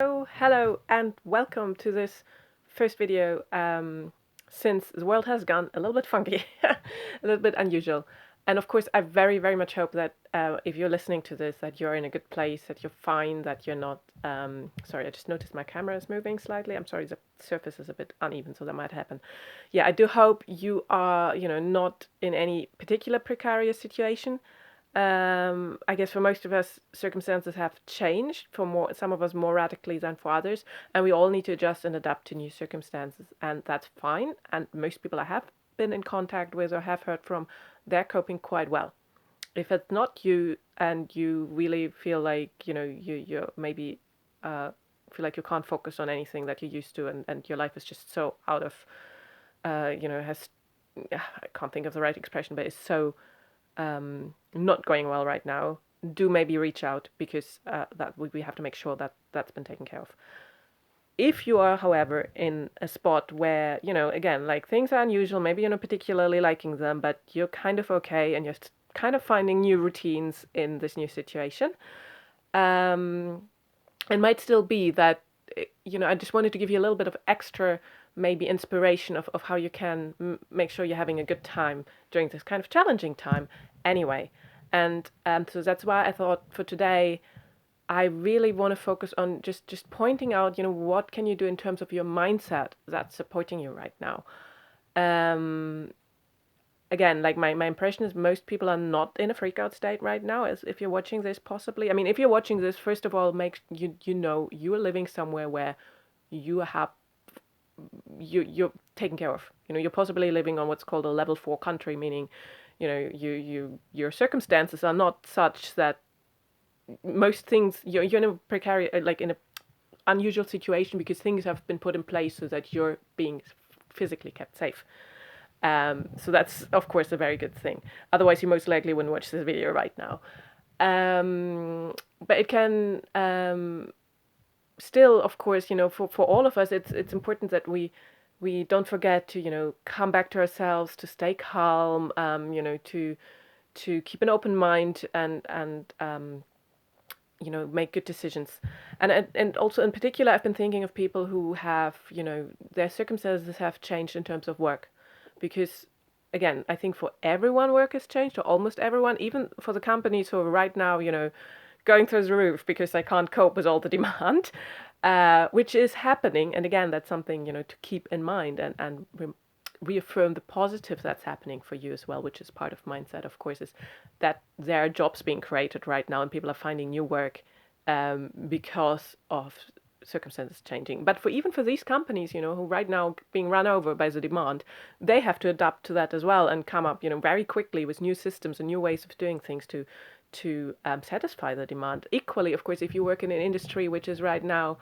Oh, hello and welcome to this first video since the world has gone a little bit funky, a little bit unusual. And of course, I very, very much hope that if you're listening to this, that you're in a good place, that you're fine, that you're not... sorry, I just noticed my camera is moving slightly. I'm sorry, the surface is a bit uneven, so that might happen. Yeah, I do hope you are, not in any particular precarious situation. I guess for most of us, circumstances have changed for some of us more radically than for others, and we all need to adjust and adapt to new circumstances, and that's fine. And most people I have been in contact with or have heard from, they're coping quite well. If it's not you and you really feel like you maybe feel like you can't focus on anything that you used to, and your life is just so out of has I can't think of the right expression, but it's so not going well right now, do maybe reach out, because that we have to make sure that that's been taken care of. If you are, however, in a spot where, again, like things are unusual, maybe you're not particularly liking them, but you're kind of okay and you're kind of finding new routines in this new situation, it might still be that, I just wanted to give you a little bit of extra maybe inspiration of how you can make sure you're having a good time during this kind of challenging time anyway. And so that's why I thought for today, I really want to focus on just pointing out, what can you do in terms of your mindset that's supporting you right now. Again, like my impression is most people are not in a freak out state right now, as if you're watching this possibly. I mean, if you're watching this, first of all, make you are living somewhere where you have you're taken care of. You're possibly living on what's called a level 4 country, meaning, your circumstances are not such that most things you're in a precarious, like in a unusual situation, because things have been put in place so that you're being physically kept safe. So that's of course a very good thing. Otherwise, you most likely wouldn't watch this video right now. But it can still, of course, for all of us, it's important that we don't forget to come back to ourselves, to stay calm, to keep an open mind, and make good decisions. And also in particular, I've been thinking of people who have, their circumstances have changed in terms of work, because again, I think for everyone work has changed, or almost everyone, even for the companies who are right now, going through the roof because they can't cope with all the demand, which is happening. And again, that's something, to keep in mind, and reaffirm the positive that's happening for you as well, which is part of mindset, of course, is that there are jobs being created right now and people are finding new work because of circumstances changing. But even for these companies, who right now being run over by the demand, they have to adapt to that as well and come up, very quickly with new systems and new ways of doing things to satisfy the demand. Equally, of course, if you work in an industry which is right now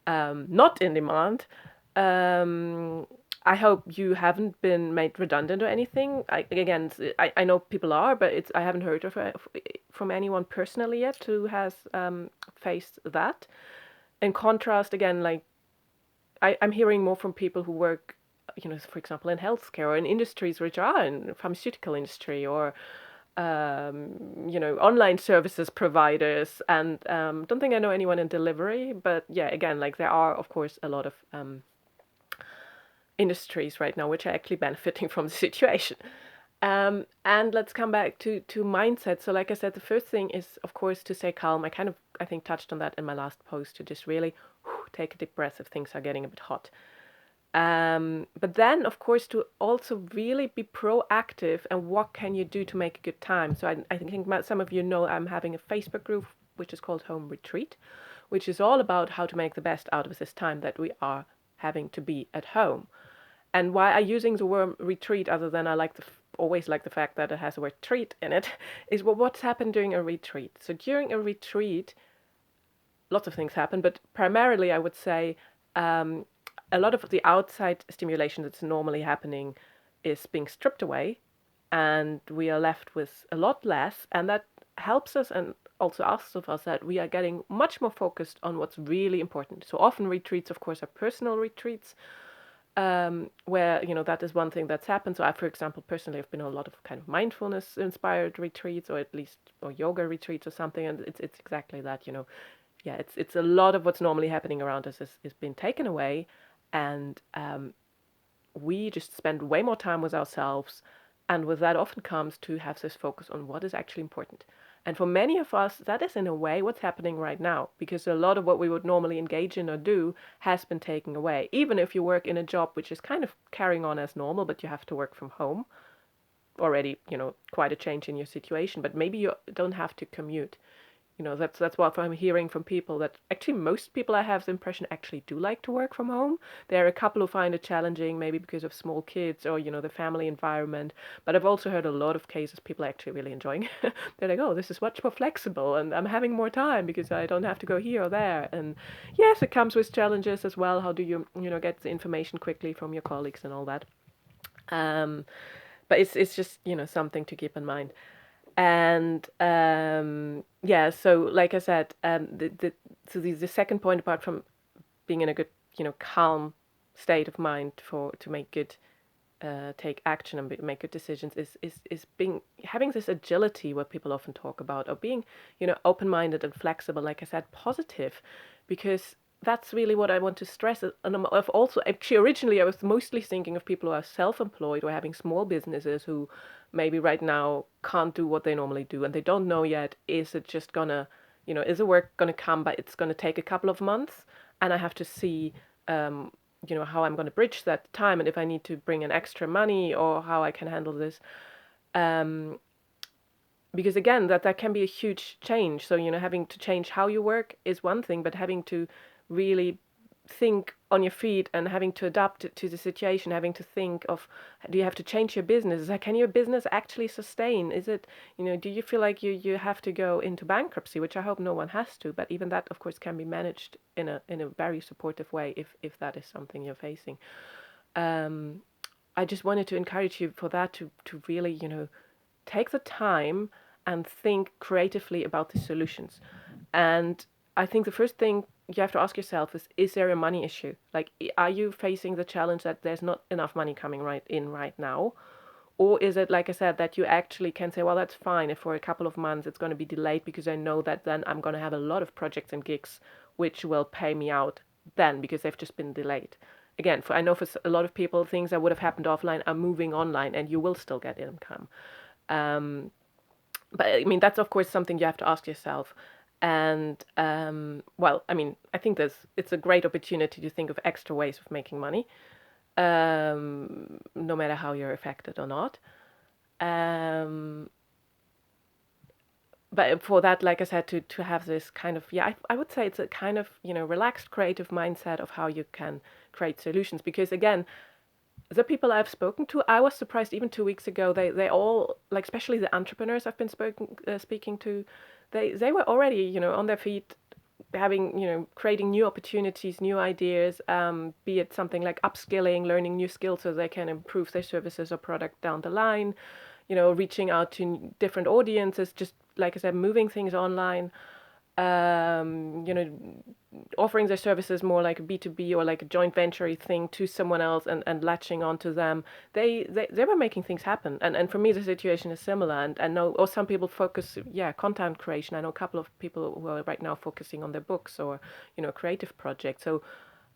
not in demand, I hope you haven't been made redundant or anything. I know people are, but I haven't heard from anyone personally yet who has faced that. In contrast, again, like I'm hearing more from people who work, for example, in healthcare or in industries which are in pharmaceutical industry, or online services providers, and don't think I know anyone in delivery, but yeah, again, like there are, of course, a lot of industries right now which are actually benefiting from the situation. And let's come back to mindset. So like I said, the first thing is, of course, to stay calm. I think touched on that in my last post, to just really take a deep breath if things are getting a bit hot. But then, of course, to also really be proactive, and what can you do to make a good time? So I think some of you know I'm having a Facebook group which is called Home Retreat, which is all about how to make the best out of this time that we are having to be at home. And why I'm using the word retreat, other than I always like the fact that it has the word treat in it, is what's happened during a retreat. So during a retreat, lots of things happen, but primarily I would say a lot of the outside stimulation that's normally happening is being stripped away, and we are left with a lot less, and that helps us, and also asks of us that we are getting much more focused on what's really important. So often retreats, of course, are personal retreats, where, that is one thing that's happened. So I, for example, personally have been on a lot of kind of mindfulness inspired retreats, or at least, or yoga retreats or something. And it's exactly that, yeah, it's a lot of what's normally happening around us is being taken away, and we just spend way more time with ourselves, and with that often comes to have this focus on what is actually important. And for many of us, that is in a way what's happening right now, because a lot of what we would normally engage in or do has been taken away. Even if you work in a job which is kind of carrying on as normal, but you have to work from home, already, quite a change in your situation, but maybe you don't have to commute. That's what I'm hearing from people, that actually most people, I have the impression, actually do like to work from home. There are a couple who find it challenging, maybe because of small kids or, the family environment. But I've also heard a lot of cases people are actually really enjoying. They're like, oh, this is much more flexible and I'm having more time because I don't have to go here or there. And yes, it comes with challenges as well. How do you, get the information quickly from your colleagues and all that? Um, but it's just, something to keep in mind. And yeah, so like I said, the second point, apart from being in a good, calm state of mind to make good, take action and make good decisions, is being having this agility, what people often talk about, or being, open-minded and flexible. Like I said, positive, because that's really what I want to stress. And I've also, actually, originally I was mostly thinking of people who are self-employed or having small businesses who maybe right now can't do what they normally do, and they don't know yet, is it just gonna, is the work gonna come, but it's gonna take a couple of months, and I have to see, um, how I'm gonna bridge that time, and if I need to bring in extra money or how I can handle this. Um, because again, that can be a huge change. So, having to change how you work is one thing, but having to really think on your feet and having to adapt it to the situation, having to think of, do you have to change your business? Can your business actually sustain? Is it, do you feel like you have to go into bankruptcy, which I hope no one has to, but even that, of course, can be managed in a very supportive way if that is something you're facing. I just wanted to encourage you for that, to really, take the time and think creatively about the solutions. And I think the first thing you have to ask yourself is there a money issue? Like, are you facing the challenge that there's not enough money coming right now? Or is it, like I said, that you actually can say, well, that's fine if for a couple of months it's going to be delayed because I know that then I'm going to have a lot of projects and gigs which will pay me out then because they've just been delayed. Again, I know for a lot of people, things that would have happened offline are moving online and you will still get income. Um, but I mean, that's of course something you have to ask yourself. And well, I mean, I think it's a great opportunity to think of extra ways of making money, no matter how you're affected or not. But for that, like I said, to have this kind of, yeah, I would say it's a kind of, relaxed creative mindset of how you can create solutions. Because again, the people I've spoken to, I was surprised even 2 weeks ago. They all, like, especially the entrepreneurs I've been speaking to, they were already, on their feet, having, creating new opportunities, new ideas, be it something like upskilling, learning new skills so they can improve their services or product down the line, reaching out to different audiences, just like I said, moving things online, um, you know, offering their services more like a B2B or like a joint venture thing to someone else, and latching onto them. They were making things happen. And for me, the situation is similar. And I know, or some people focus, content creation. I know a couple of people who are right now focusing on their books or, creative projects. So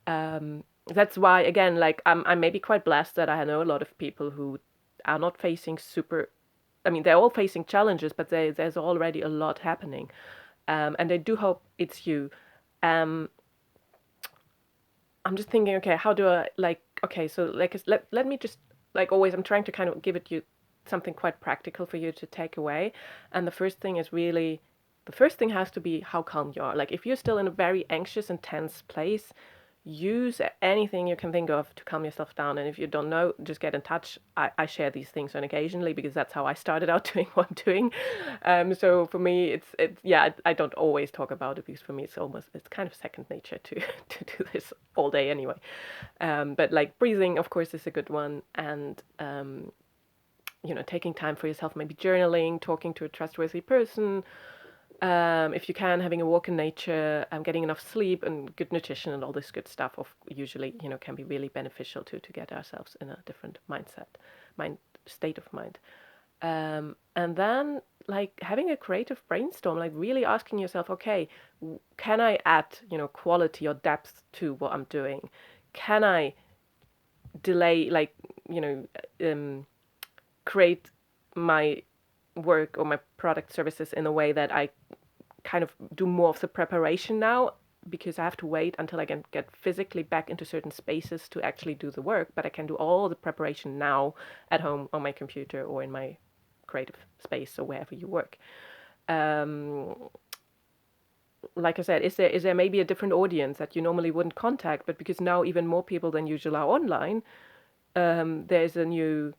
that's why, again, like I'm maybe quite blessed that I know a lot of people who are not facing super, I mean, they're all facing challenges, but there's already a lot happening. And I do hope it's you. Um, I'm just thinking, okay, how do I, like, okay, so like, let me just, like always, I'm trying to kind of give it you something quite practical for you to take away. And the first thing is really, the first thing has to be how calm you are. Like, if you're still in a very anxious and tense place, use anything you can think of to calm yourself down. And if you don't know, just get in touch. I share these things on occasionally because that's how I started out doing what I'm doing. So for me, I don't always talk about it because for me it's kind of second nature to to do this all day anyway. But like breathing, of course, is a good one, and taking time for yourself, maybe journaling, talking to a trustworthy person. If you can, having a walk in nature, getting enough sleep and good nutrition and all this good stuff usually, can be really beneficial to get ourselves in a different state of mind. And then, like having a creative brainstorm, like really asking yourself, okay, can I add, quality or depth to what I'm doing? Can I delay, like, you know, create my work or my product services in a way that I kind of do more of the preparation now, because I have to wait until I can get physically back into certain spaces to actually do the work, but I can do all the preparation now at home on my computer or in my creative space or wherever you work. Um, like I said, is there maybe a different audience that you normally wouldn't contact, but because now even more people than usual are online, there's a new,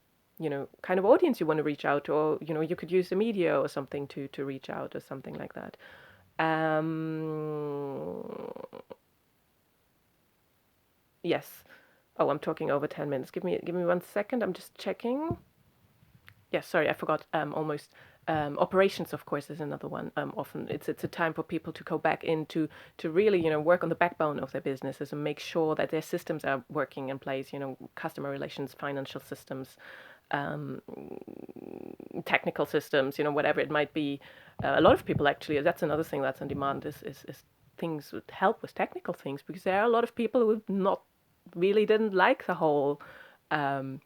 kind of audience you want to reach out to, or you could use the media or something to reach out or something like that. Um, yes. Oh, I'm talking over 10 minutes. Give me 1 second. I'm just checking. Yes, sorry, I forgot. Almost. Operations, of course, is another one. Often it's a time for people to go back into to really work on the backbone of their businesses and make sure that their systems are working in place. Customer relations, financial systems, um, technical systems. Whatever it might be. A lot of people actually. That's another thing that's in demand is things with help with technical things, because there are a lot of people who not really didn't like the whole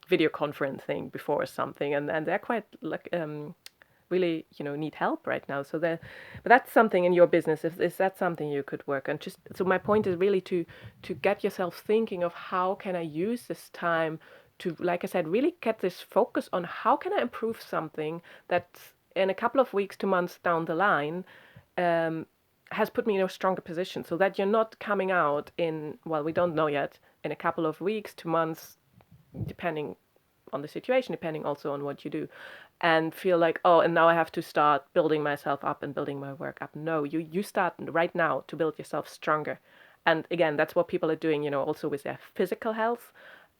video conference thing before or something, and they're quite like really need help right now. So but that's something in your business. Is that something you could work on? Just so my point is really to get yourself thinking of how can I use this time to, like I said, really get this focus on how can I improve something that in a couple of weeks to months down the line has put me in a stronger position, so that you're not coming out in, well, we don't know yet, in a couple of weeks to months, depending on the situation, depending also on what you do, and feel like, oh, and now I have to start building myself up and building my work up. No, you start right now to build yourself stronger. And again, that's what people are doing, also with their physical health.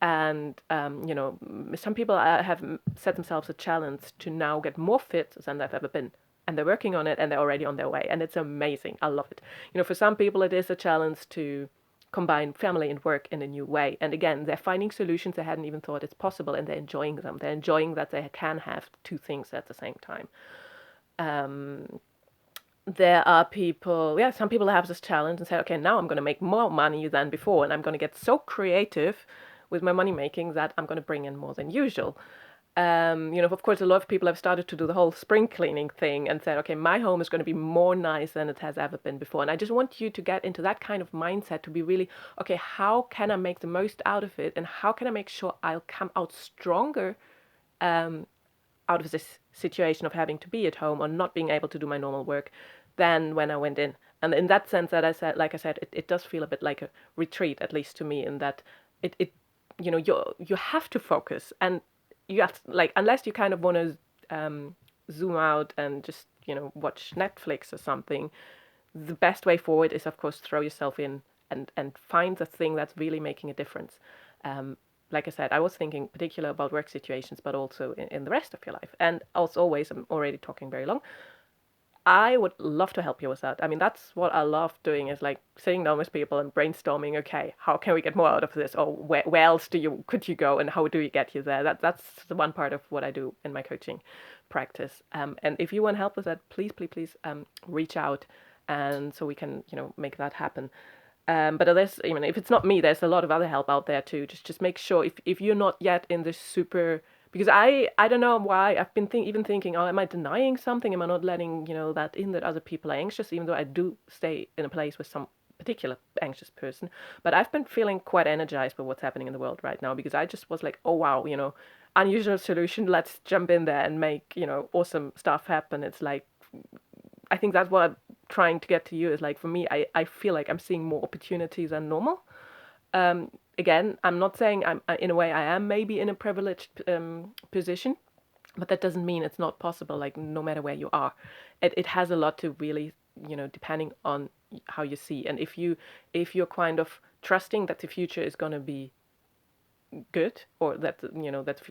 And, some people have set themselves a challenge to now get more fit than they've ever been. And they're working on it, and they're already on their way. And it's amazing. I love it. For some people, it is a challenge to combine family and work in a new way. And again, they're finding solutions they hadn't even thought it's possible, and they're enjoying them. They're enjoying that they can have two things at the same time. There are people, some people have this challenge and say, okay, now I'm going to make more money than before, and I'm going to get so creative with my money making that I'm going to bring in more than usual. Of course, a lot of people have started to do the whole spring cleaning thing and said, okay, my home is going to be more nice than it has ever been before. And I just want you to get into that kind of mindset to be really, okay, how can I make the most out of it? And how can I make sure I'll come out stronger out of this situation of having to be at home or not being able to do my normal work than when I went in? And in that sense, that I said, like I said, it does feel a bit like a retreat, at least to me, in that you have to focus, and you have to, like, unless you kind of want to zoom out and just watch Netflix or something, the best way forward is, of course, throw yourself in and find the thing that's really making a difference. Like I said, I was thinking particular about work situations, but also in the rest of your life. And as always, I'm already talking very long. I would love to help you with that. I mean, that's what I love doing, is like sitting down with people and brainstorming, okay, how can we get more out of this? Or where else could you go, and how do we get you there? That's the one part of what I do in my coaching practice. And if you want help with that, please reach out, and so we can, make that happen. But there's, if it's not me, there's a lot of other help out there too. Just make sure if you're not yet in this super, because I don't know why I've been even thinking, oh, am I denying something? Am I not letting that in, that other people are anxious, even though I do stay in a place with some particular anxious person. But I've been feeling quite energized by what's happening in the world right now, because I just was like, oh wow, unusual solution. Let's jump in there and make awesome stuff happen. It's like, I think that's what I'm trying to get to you, is like, for me, I feel like I'm seeing more opportunities than normal. Again, I'm not saying in a way I am maybe in a privileged position, but that doesn't mean it's not possible. Like, no matter where you are, it has a lot to really, depending on how you see. And if you're kind of trusting that the future is going to be good, or that, that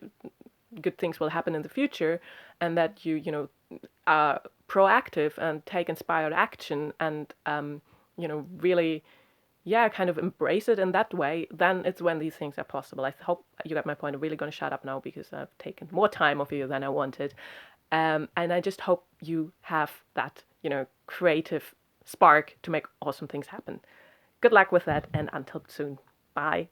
good things will happen in the future, and that you are proactive and take inspired action, and really kind of embrace it in that way, then it's when these things are possible. I hope you got my point. I'm really going to shut up now because I've taken more time of you than I wanted. And I just hope you have that, creative spark to make awesome things happen. Good luck with that, and until soon. Bye.